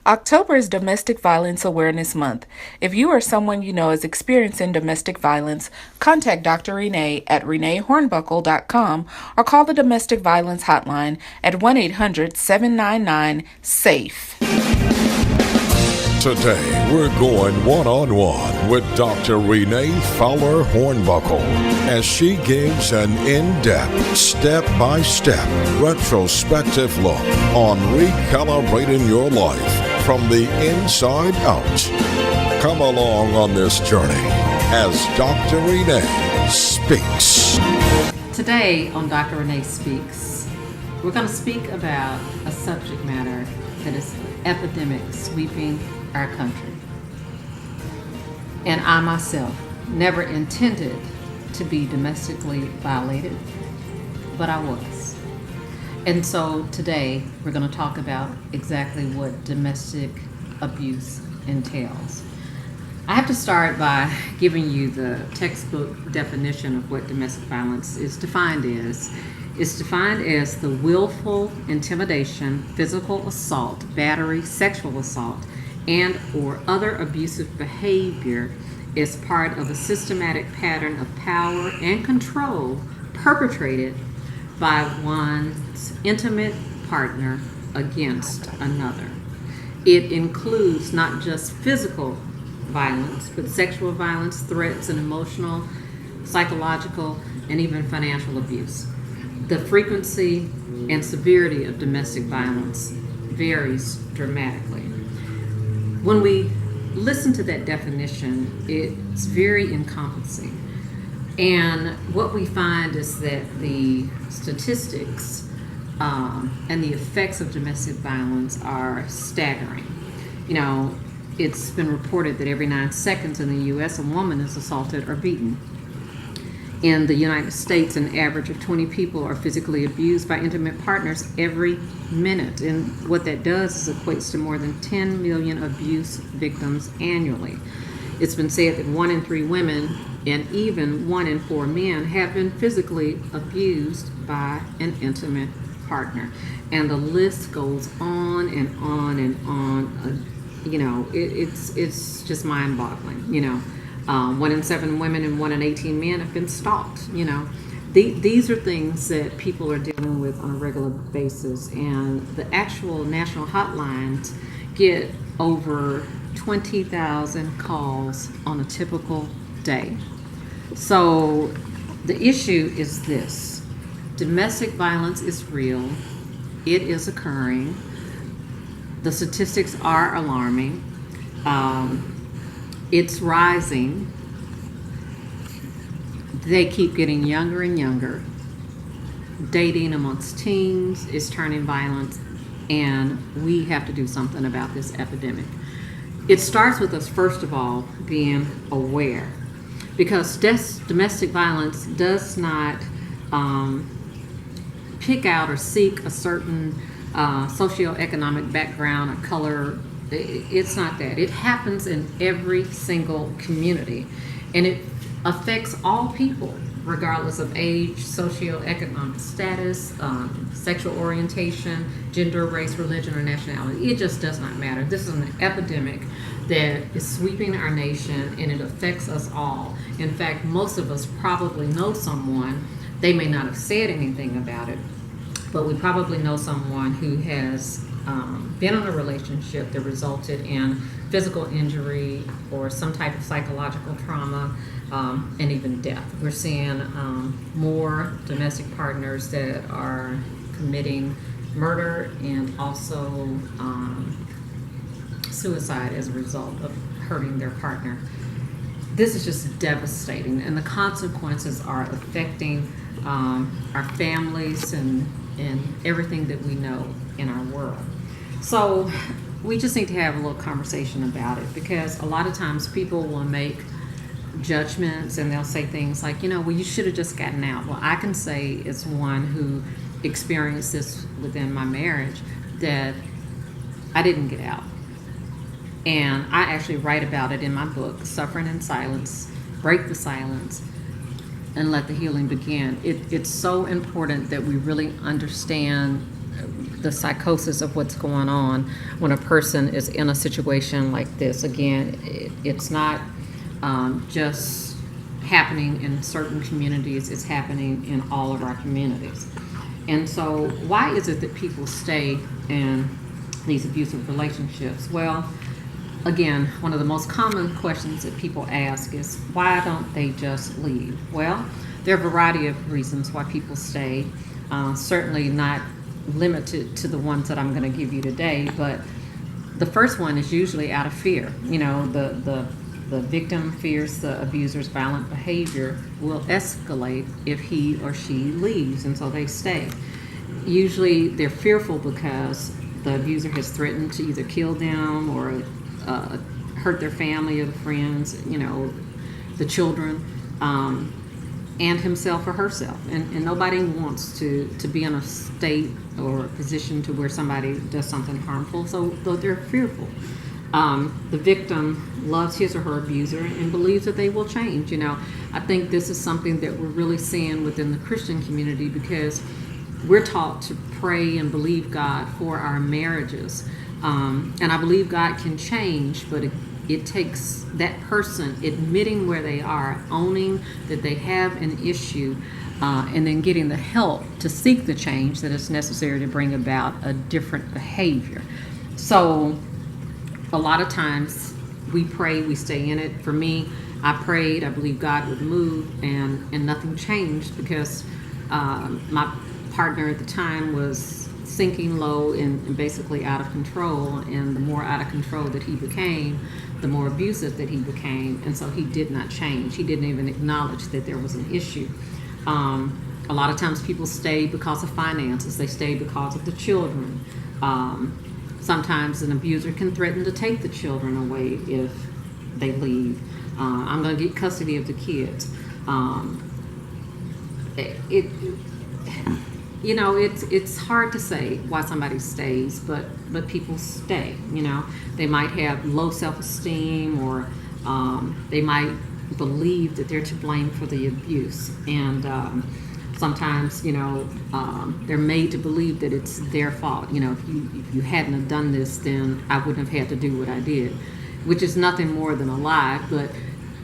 October is Domestic Violence Awareness Month. If you or someone you know is experiencing domestic violence, contact Dr. Renee at reneehornbuckle.com or call the Domestic Violence Hotline at 1-800-799-SAFE. Today, we're going one-on-one with Dr. Renee Fowler Hornbuckle as she gives an in-depth, step-by-step, retrospective look on recalibrating your life from the inside out. Come along on this journey as Dr. Renee speaks. Today on Dr. Renee Speaks, we're going to speak about a subject matter that is epidemic sweeping our country. And I myself never intended to be domestically violated, but I was. And so today we're going to talk about exactly what domestic abuse entails. I have to start by giving you the textbook definition of what domestic violence is defined as. It's defined as the willful intimidation, physical assault, battery, sexual assault, and or other abusive behavior is part of a systematic pattern of power and control perpetrated by one's intimate partner against another. It includes not just physical violence, but sexual violence, threats, and emotional, psychological, and even financial abuse. The frequency and severity of domestic violence varies dramatically. When we listen to that definition, it's very encompassing. And what we find is that the statistics and the effects of domestic violence are staggering. You know, it's been reported that every 9 seconds in the U.S. a woman is assaulted or beaten. In the United States, an average of 20 people are physically abused by intimate partners every minute. And what that does is equates to more than 10 million abuse victims annually. It's been said that 1 in 3 women and even 1 in 4 men have been physically abused by an intimate partner. And the list goes on and on and on. It's just mind-boggling, 1 in 7 women and 1 in 18 men have been stalked. These are things that people are dealing with on a regular basis, and the actual national hotlines get over 20,000 calls on a typical day. So the issue is this: domestic violence is real, it is occurring, the statistics are alarming. It's rising. They keep getting younger and younger. Dating amongst teens is turning violent, and we have to do something about this epidemic. It starts with us, first of all, being aware, because domestic violence does not pick out or seek a certain socioeconomic background or color. It's not that. It happens in every single community, and it affects all people, regardless of age, socioeconomic status, sexual orientation, gender, race, religion, or nationality. It just does not matter. This is an epidemic that is sweeping our nation, and it affects us all. In fact, most of us probably know someone. They may not have said anything about it, but we probably know someone who has been in a relationship that resulted in physical injury or some type of psychological trauma, and even death. We're seeing more domestic partners that are committing murder and also suicide as a result of hurting their partner. This is just devastating, and the consequences are affecting our families and everything that we know in our world. So we just need to have a little conversation about it, because a lot of times people will make judgments and they'll say things like, well, you should have just gotten out. Well, I can say, as one who experienced this within my marriage, that I didn't get out. And I actually write about it in my book, Suffering in Silence, Break the Silence, and Let the Healing Begin. It's so important that we really understand the psychosis of what's going on when a person is in a situation like this. Again, it's not just happening in certain communities, it's happening in all of our communities. And so why is it that people stay in these abusive relationships? Well, again, one of the most common questions that people ask is, why don't they just leave? Well, there are a variety of reasons why people stay, certainly not limited to the ones that I'm going to give you today, but the first one is usually out of fear. You know, the victim fears the abuser's violent behavior will escalate if he or she leaves, and so they stay. Usually they're fearful because the abuser has threatened to either kill them or hurt their family or the friends, you know, the children, and himself or herself. And nobody wants to be in a state or a position to where somebody does something harmful, so they're fearful. The victim loves his or her abuser and believes that they will change. You know, I think this is something that we're really seeing within the Christian community, because we're taught to pray and believe God for our marriages. And I believe God can change, but it takes that person admitting where they are, owning that they have an issue, and then getting the help to seek the change that is necessary to bring about a different behavior. So a lot of times we pray, we stay in it. For me, I prayed, I believed God would move, and nothing changed because my partner at the time was sinking low and basically out of control, and the more out of control that he became, the more abusive that he became, and so he did not change. He didn't even acknowledge that there was an issue. A lot of times people stay because of finances, they stay because of the children. Sometimes an abuser can threaten to take the children away if they leave. I'm going to get custody of the kids. You know, it's hard to say why somebody stays, but people stay. You know, they might have low self-esteem, or they might believe that they're to blame for the abuse, and sometimes, you know, they're made to believe that it's their fault. You know, if you hadn't have done this, then I wouldn't have had to do what I did, which is nothing more than a lie.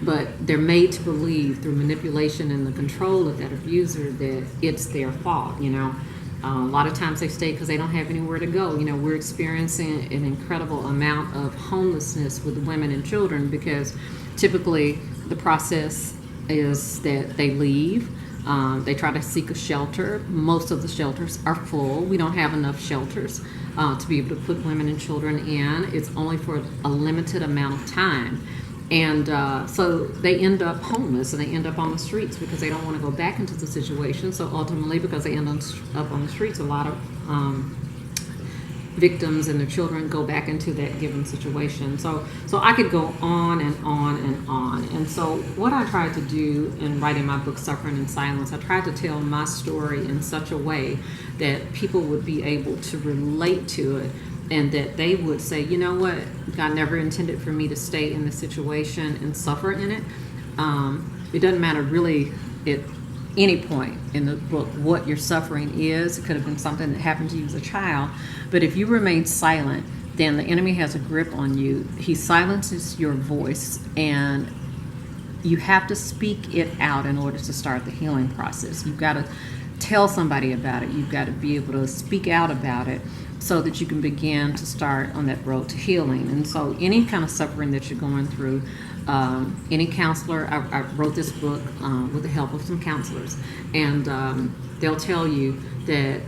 But they're made to believe through manipulation and the control of that abuser that it's their fault. You know, a lot of times they stay because they don't have anywhere to go. You know, we're experiencing an incredible amount of homelessness with women and children, because typically the process is that they leave. They try to seek a shelter. Most of the shelters are full. We don't have enough shelters to be able to put women and children in. It's only for a limited amount of time. And so they end up homeless, and they end up on the streets because they don't want to go back into the situation. So ultimately, because they end up on the streets, a lot of victims and their children go back into that given situation. So I could go on and on and on. And so what I tried to do in writing my book, Suffering in Silence, I tried to tell my story in such a way that people would be able to relate to it, and that they would say, you know what, God never intended for me to stay in this situation and suffer in it. It doesn't matter really at any point in the book what your suffering is. It could have been something that happened to you as a child, but if you remain silent, then the enemy has a grip on you. He silences your voice, and you have to speak it out in order to start the healing process. You've got to tell somebody about it. You've got to be able to speak out about it so that you can begin to start on that road to healing. And so any kind of suffering that you're going through, any counselor, I wrote this book with the help of some counselors, and they'll tell you that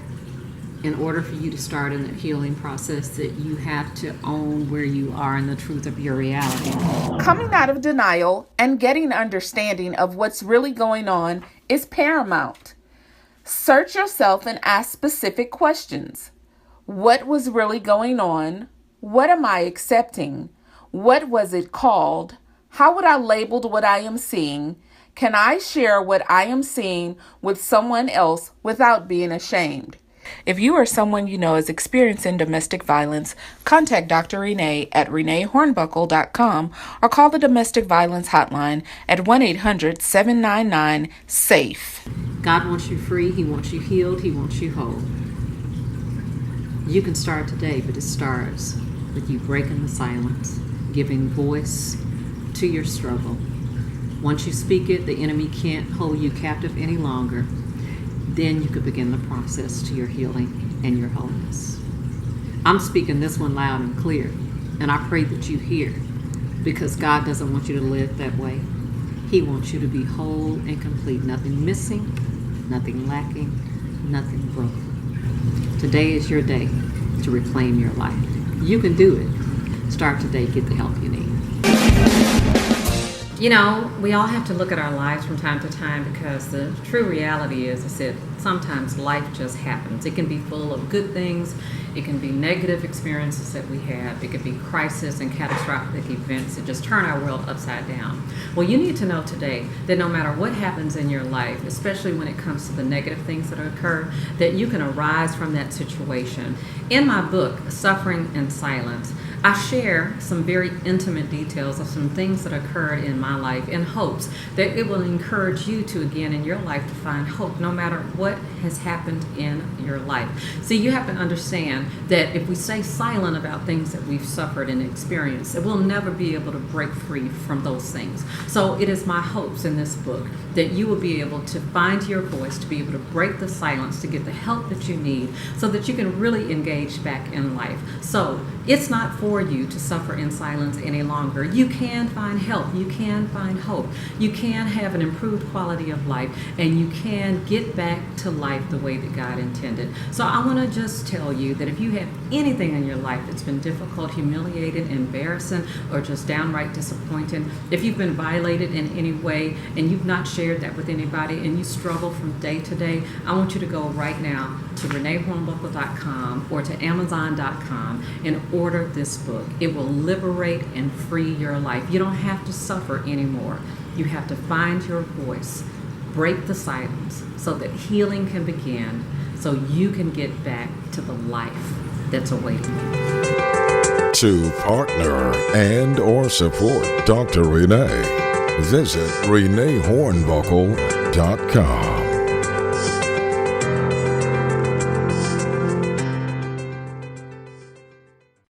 in order for you to start in that healing process, that you have to own where you are and the truth of your reality. Coming out of denial and getting understanding of what's really going on is paramount. Search yourself and ask specific questions. What was really going on? What am I accepting? What was it called? How would I label what I am seeing? Can I share what I am seeing with someone else without being ashamed? If you or someone you know is experiencing domestic violence, contact Dr. Renee at ReneeHornbuckle.com or call the Domestic Violence Hotline at 1-800-799-SAFE. God wants you free. He wants you healed. He wants you whole. You can start today, but it starts with you breaking the silence, giving voice to your struggle. Once you speak it, the enemy can't hold you captive any longer. Then you could begin the process to your healing and your wholeness. I'm speaking this one loud and clear, and I pray that you hear, because God doesn't want you to live that way. He wants you to be whole and complete, nothing missing, nothing lacking, nothing broken. Today is your day to reclaim your life. You can do it. Start today, get the help you need. You know, we all have to look at our lives from time to time, because the true reality is that sometimes life just happens. It can be full of good things. It can be negative experiences that we have. It could be crisis and catastrophic events that just turn our world upside down. Well, you need to know today that no matter what happens in your life, especially when it comes to the negative things that occur, that you can arise from that situation. In my book, Suffering in Silence, I share some very intimate details of some things that occurred in my life, in hopes that it will encourage you to, again, in your life, to find hope no matter what has happened in your life. See, you have to understand that if we stay silent about things that we've suffered and experienced, that we'll never be able to break free from those things. So it is my hopes in this book that you will be able to find your voice, to be able to break the silence, to get the help that you need, so that you can really engage back in life. So it's not for you to suffer in silence any longer. You can find help. You can find hope. You can have an improved quality of life, and you can get back to life the way that God intended. So I want to just tell you that if you have anything in your life that's been difficult, humiliating, embarrassing, or just downright disappointing, if you've been violated in any way and you've not shared that with anybody, and you struggle from day to day, I want you to go right now to ReneeHornbuckle.com or to Amazon.com and order this book. It will liberate and free your life. You don't have to suffer anymore. You have to find your voice, break the silence, so that healing can begin, so you can get back to the life that's awaiting you. To partner and or support Dr. Renee, visit ReneeHornbuckle.com.